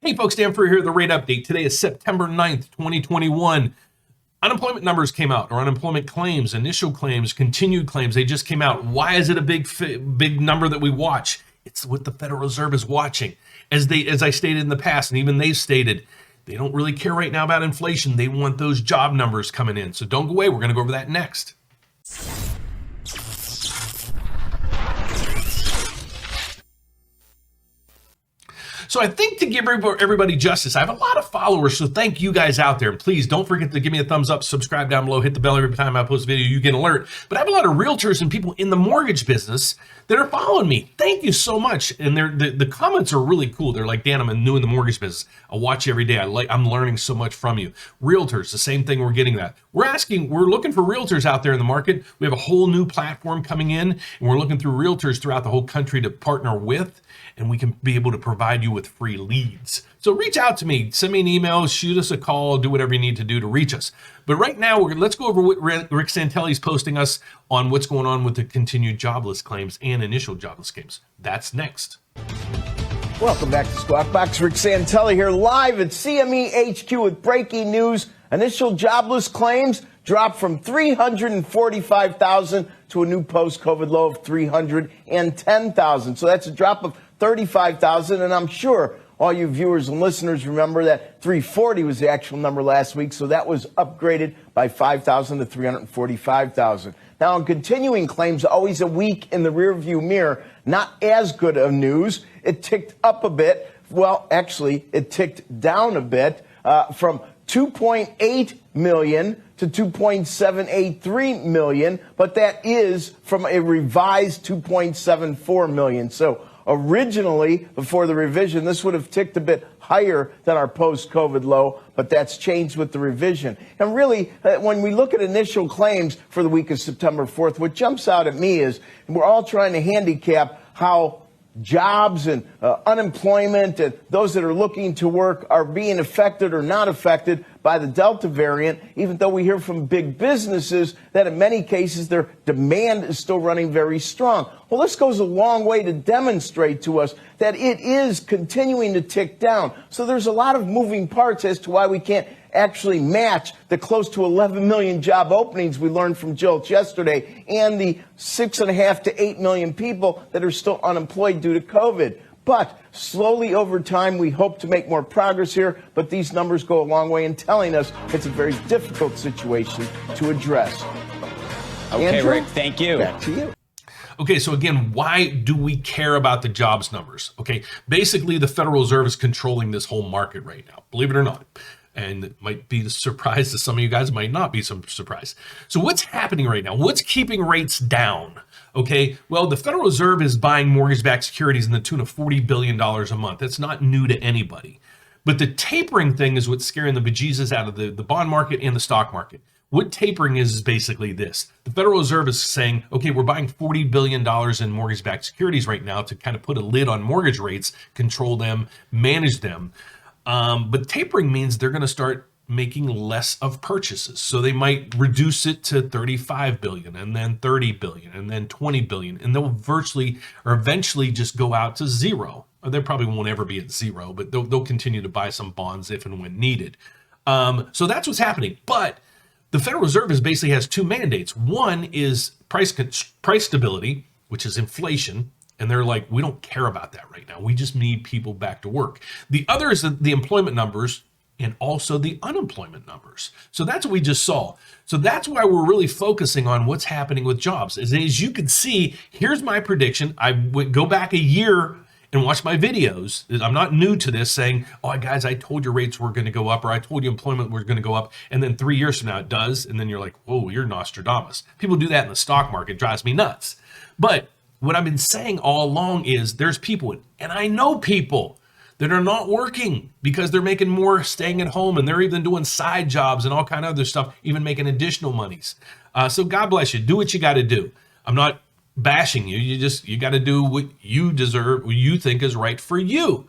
Hey folks, Dan Frio here, the rate update. Today is September 9th, 2021. Unemployment numbers came out, or unemployment claims, initial claims, continued claims. They just came out. Why is it a big number that we watch? It's what the Federal Reserve is watching. As I stated in the past, and even they stated, they don't really care right now about inflation. They want those job numbers coming in. So don't go away. We're going to go over that next. So I think to give everybody justice, I have a lot of followers, so thank you guys out there. And please don't forget to give me a thumbs up, subscribe down below, hit the bell every time I post a video, you get an alert. But I have a lot of realtors and people in the mortgage business that are following me. Thank you so much. And the comments are really cool. They're like, Dan, I'm new in the mortgage business. I watch you every day. I'm learning so much from you. Realtors, the same thing, we're getting that. We're looking for realtors out there in the market. We have a whole new platform coming in, and we're looking through realtors throughout the whole country to partner with, and we can be able to provide you with free leads. So reach out to me, send me an email, shoot us a call, do whatever you need to do to reach us. But right now, let's go over what Rick Santelli's posting us on what's going on with the continued jobless claims and initial jobless claims. That's next. Welcome back to Squawk Box. Rick Santelli here live at CME HQ with breaking news. Initial jobless claims dropped from 345,000 to a new post-COVID low of 310,000. So that's a drop of 35,000, and I'm sure all you viewers and listeners remember that 340 was the actual number last week, so that was upgraded by 5,000 to 345,000. Now, on continuing claims, always a week in the rearview mirror, not as good of news. It ticked up a bit. Well, actually, it ticked down a bit from 2.8 million to 2.783 million, but that is from a revised 2.74 million. So originally, before the revision, this would have ticked a bit higher than our post-COVID low, but that's changed with the revision. And really, when we look at initial claims for the week of September 4th, what jumps out at me is we're all trying to handicap how jobs and unemployment and those that are looking to work are being affected or not affected by the Delta variant, even though we hear from big businesses that in many cases their demand is still running very strong. Well, this goes a long way to demonstrate to us that it is continuing to tick down. So there's a lot of moving parts as to why we can't actually match the close to 11 million job openings we learned from JOLTS yesterday and the 6.5 to 8 million people that are still unemployed due to COVID. But slowly over time, we hope to make more progress here. But these numbers go a long way in telling us it's a very difficult situation to address. Okay, Andrew, Rick, thank you. Back to you. Okay, so again, why do we care about the jobs numbers? Okay, basically the Federal Reserve is controlling this whole market right now, believe it or not. And it might be a surprise to some of you guys, might not be some surprise. So what's happening right now? What's keeping rates down? Okay, well, the Federal Reserve is buying mortgage-backed securities in the tune of $40 billion a month. That's not new to anybody. But the tapering thing is what's scaring the bejesus out of the bond market and the stock market. What tapering is basically this. The Federal Reserve is saying, okay, we're buying $40 billion in mortgage-backed securities right now to kind of put a lid on mortgage rates, control them, manage them. But tapering means they're going to start making less of purchases. So they might reduce it to 35 billion and then 30 billion and then 20 billion. And they'll virtually or eventually just go out to zero. Or they probably won't ever be at zero, but they'll continue to buy some bonds if and when needed. So that's what's happening. But the Federal Reserve basically has two mandates. One is price stability, which is inflation. And they're like, we don't care about that right now. We just need people back to work. The other is the employment numbers and also the unemployment numbers. So that's what we just saw. So that's why we're really focusing on what's happening with jobs. As you can see, here's my prediction. I would go back a year and watch my videos. I'm not new to this saying, oh, guys, I told you rates were going to go up, or I told you employment was going to go up. And then 3 years from now it does. And then you're like, whoa, you're Nostradamus. People do that in the stock market. It drives me nuts. But what I've been saying all along is there's people, and I know people that are not working because they're making more staying at home, and they're even doing side jobs and all kind of other stuff, even making additional monies. So God bless you. Do what you got to do. I'm not bashing you. You got to do what you deserve, what you think is right for you.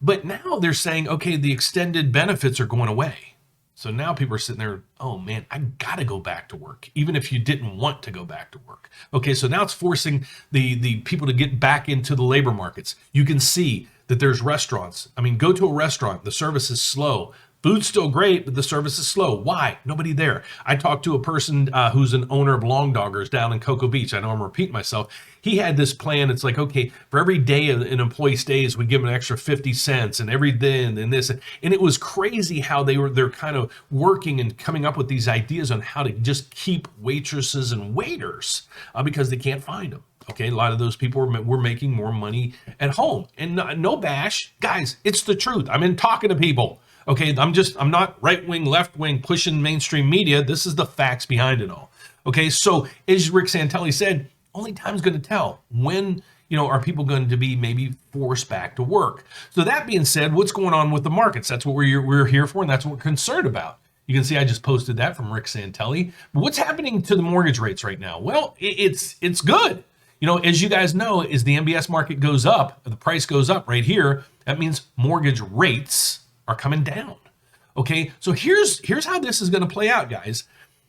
But now they're saying, okay, the extended benefits are going away. So now people are sitting there, oh man, I gotta go back to work, even if you didn't want to go back to work. Okay, so now it's forcing the people to get back into the labor markets. You can see that there's restaurants. I mean, go to a restaurant, the service is slow. Food's still great, but the service is slow. Why? Nobody there. I talked to a person who's an owner of Long Doggers down in Cocoa Beach. I know I'm repeating myself. He had this plan. It's like, okay, for every day an employee stays, we give them an extra 50 cents, and every day and this. And it was crazy how they're kind of working and coming up with these ideas on how to just keep waitresses and waiters because they can't find them. Okay, a lot of those people were making more money at home. And no bash, guys, it's the truth. I'm in talking to people. Okay, I'm not right wing, left wing pushing mainstream media. This is the facts behind it all. Okay, so as Rick Santelli said, only time's going to tell when, are people going to be maybe forced back to work. So that being said, what's going on with the markets? That's what we're here for, and that's what we're concerned about. You can see I just posted that from Rick Santelli. But what's happening to the mortgage rates right now? Well, it's good. As you guys know, as the MBS market goes up, the price goes up right here, that means mortgage rates are coming down. Okay, so here's how this is going to play out, guys.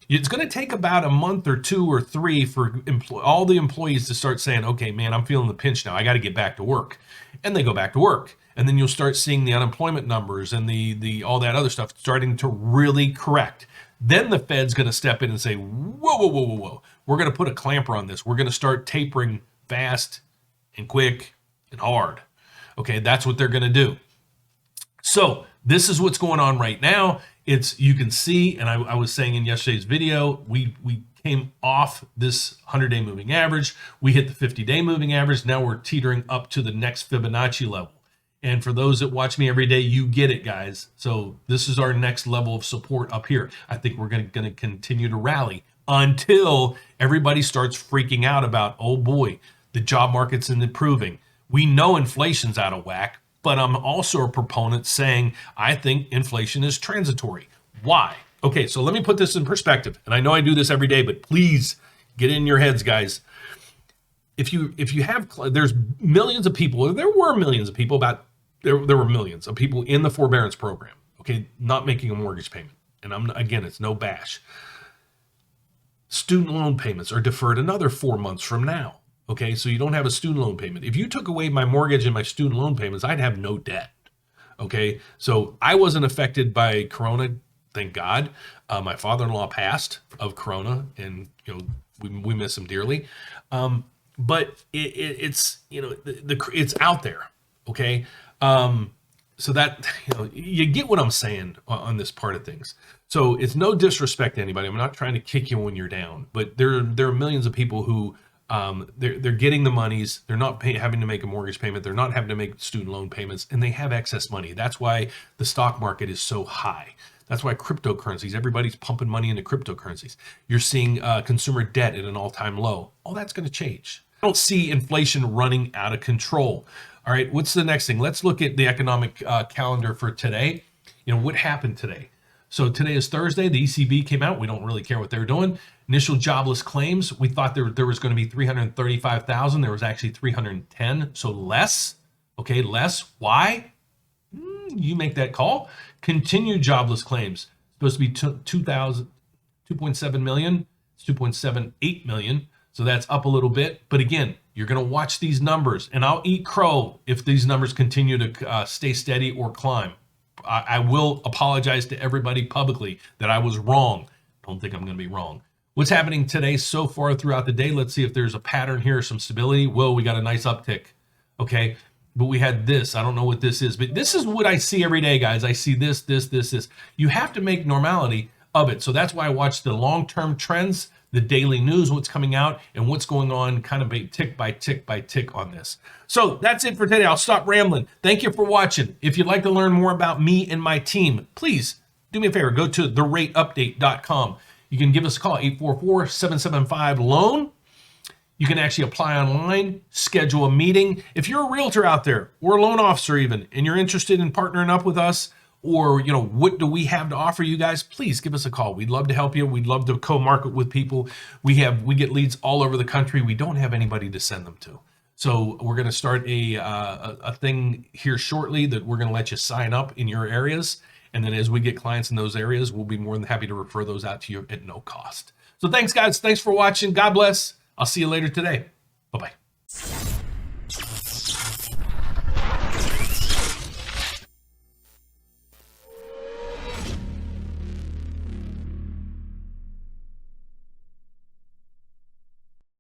It's going to take about a month or 2 or 3 for all the employees to start saying, okay, man, I'm feeling the pinch now. I got to get back to work. And they go back to work. And then you'll start seeing the unemployment numbers and the all that other stuff starting to really correct. Then the Fed's going to step in and say, whoa. We're going to put a clamper on this. We're going to start tapering fast and quick and hard. Okay, that's what they're going to do. So this is what's going on right now. You can see, and I was saying in yesterday's video, we came off this 100-day moving average. We hit the 50-day moving average. Now we're teetering up to the next Fibonacci level. And for those that watch me every day, you get it, guys. So this is our next level of support up here. I think we're going to continue to rally until everybody starts freaking out about, oh boy, the job market's improving. We know inflation's out of whack, but I'm also a proponent saying I think inflation is transitory. Why? Okay, so let me put this in perspective. And I know I do this every day, but please get in your heads, guys. If you have, there's millions of people, or there were millions of people, there were millions of people in the forbearance program, okay, not making a mortgage payment. And again, it's no bash. Student loan payments are deferred another 4 months from now. Okay, so you don't have a student loan payment. If you took away my mortgage and my student loan payments, I'd have no debt. Okay, so I wasn't affected by Corona, thank God. My father-in-law passed of Corona, and we miss him dearly. But it's it's out there. Okay, so that you get what I'm saying on this part of things. So it's no disrespect to anybody. I'm not trying to kick you when you're down, but there are millions of people who. They're getting the monies. They're not having to make a mortgage payment. They're not having to make student loan payments, and they have excess money. That's why the stock market is so high. That's why cryptocurrencies, everybody's pumping money into cryptocurrencies. You're seeing consumer debt at an all-time low. All that's going to change. I don't see inflation running out of control. All right, what's the next thing? Let's look at the economic calendar for today. What happened today? So today is Thursday. The ECB came out. We don't really care what they're doing. Initial jobless claims. We thought there was going to be 335,000. There was actually 310. So less. Okay, less. Why? You make that call. Continued jobless claims. Supposed to be 2.7 million. It's 2.78 million. So that's up a little bit. But again, you're going to watch these numbers. And I'll eat crow if these numbers continue to stay steady or climb. I will apologize to everybody publicly that I was wrong. Don't think I'm going to be wrong. What's happening today so far throughout the day? Let's see if there's a pattern here, some stability. Whoa, we got a nice uptick. Okay, but we had this. I don't know what this is, but this is what I see every day, guys. I see this. You have to make normality of it. So that's why I watch the long-term trends, the daily news, what's coming out, and what's going on kind of tick by tick by tick on this. So that's it for today. I'll stop rambling. Thank you for watching. If you'd like to learn more about me and my team, please do me a favor. Go to therateupdate.com. You can give us a call, 844-775-LOAN. You can actually apply online, schedule a meeting. If you're a realtor out there or a loan officer even, and you're interested in partnering up with us, or what do we have to offer you guys, please give us a call. We'd love to help you. We'd love to co-market with people. We get leads all over the country. We don't have anybody to send them to. So we're going to start a thing here shortly that we're going to let you sign up in your areas. And then as we get clients in those areas, we'll be more than happy to refer those out to you at no cost. So thanks, guys. Thanks for watching. God bless. I'll see you later today. Bye-bye.